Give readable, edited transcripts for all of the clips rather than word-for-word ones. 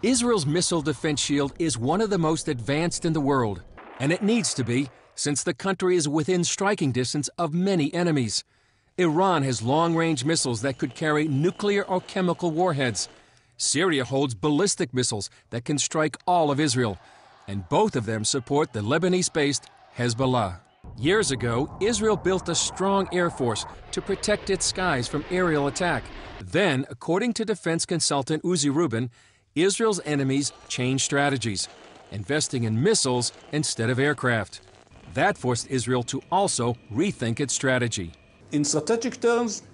Israel's missile defense shield is one of the most advanced in the world, and it needs to be, since the country is within striking distance of many enemies. Iran has long-range missiles that could carry nuclear or chemical warheads. Syria holds ballistic missiles that can strike all of Israel, and both of them support the Lebanese-based Hezbollah. Years ago, Israel built a strong air force to protect its skies from aerial attack. Then, according to defense consultant Uzi Rubin, Israel's enemies changed strategies, investing in missiles instead of aircraft. That forced Israel to also rethink its strategy. In strategic terms,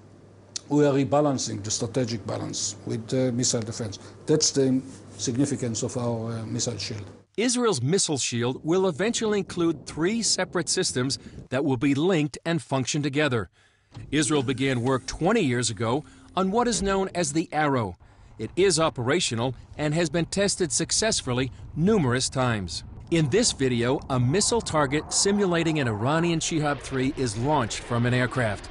we are rebalancing the strategic balance with missile defense. That's the significance of our missile shield. Israel's missile shield will eventually include 3 separate systems that will be linked and function together. Israel began work 20 years ago on what is known as the Arrow. It is operational and has been tested successfully numerous times. In this video, a missile target simulating an Iranian Shihab-3 is launched from an aircraft.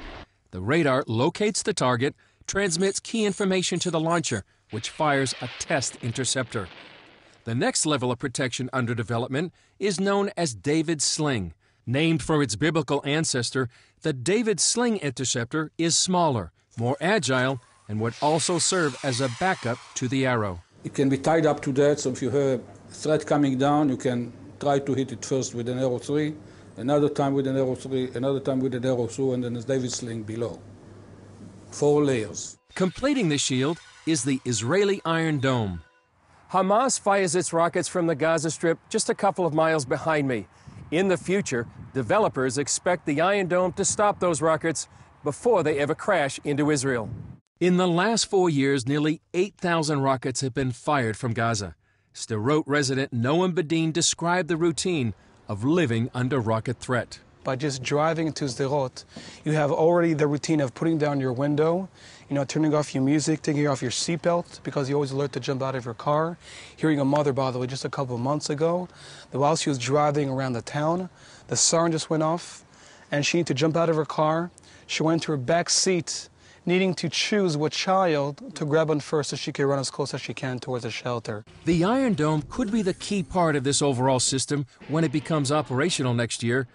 The radar locates the target, transmits key information to the launcher, which fires a test interceptor. The next level of protection under development is known as David's Sling. Named for its biblical ancestor, the David's Sling interceptor is smaller, more agile, and would also serve as a backup to the Arrow. It can be tied up to that, so if you have a threat coming down, you can try to hit it first with an Arrow 3, another time with an Arrow 3, another time with an Arrow 2, and then a David's Sling below. 4 layers. Completing the shield is the Israeli Iron Dome. Hamas fires its rockets from the Gaza Strip just a couple of miles behind me. In the future, developers expect the Iron Dome to stop those rockets before they ever crash into Israel. In the last 4 years, nearly 8,000 rockets have been fired from Gaza. Sderot resident Noam Bedin described the routine of living under rocket threat. By just driving into Sderot, you have already the routine of putting down your window, turning off your music, taking off your seatbelt because you're always alert to jump out of your car. Hearing a mother, by the way, just a couple of months ago, that while she was driving around the town, the siren just went off and she needed to jump out of her car. She went to her back seat, needing to choose what child to grab on first so she could run as close as she can towards the shelter. The Iron Dome could be the key part of this overall system when it becomes operational next year.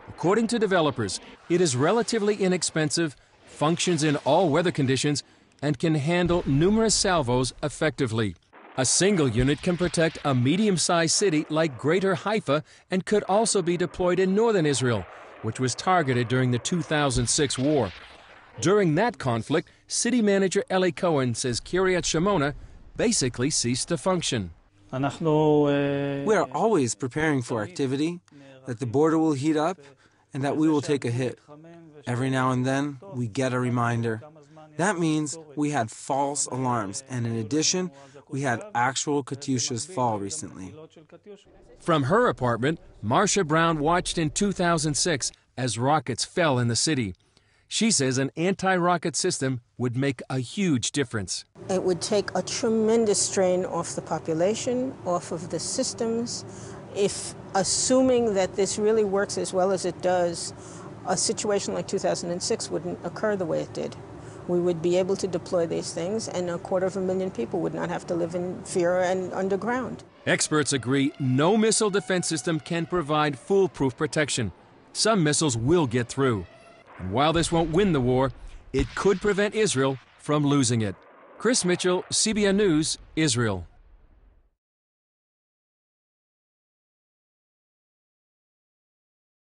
According to developers, it is relatively inexpensive, functions in all weather conditions, and can handle numerous salvos effectively. A single unit can protect a medium-sized city like Greater Haifa and could also be deployed in northern Israel, which was targeted during the 2006 war. During that conflict, city manager Eli Cohen says Kiryat Shimona basically ceased to function. We are always preparing for activity, that the border will heat up, and that we will take a hit. Every now and then, we get a reminder. That means we had false alarms, and in addition, we had actual Katyushas fall recently. From her apartment, Marcia Brown watched in 2006 as rockets fell in the city. She says an anti-rocket system would make a huge difference. It would take a tremendous strain off the population, off of the systems. If, assuming that this really works as well as it does, a situation like 2006 wouldn't occur the way it did. We would be able to deploy these things, and 250,000 people would not have to live in fear and underground. Experts agree no missile defense system can provide foolproof protection. Some missiles will get through. And while this won't win the war, it could prevent Israel from losing it. Chris Mitchell, CBN News, Israel.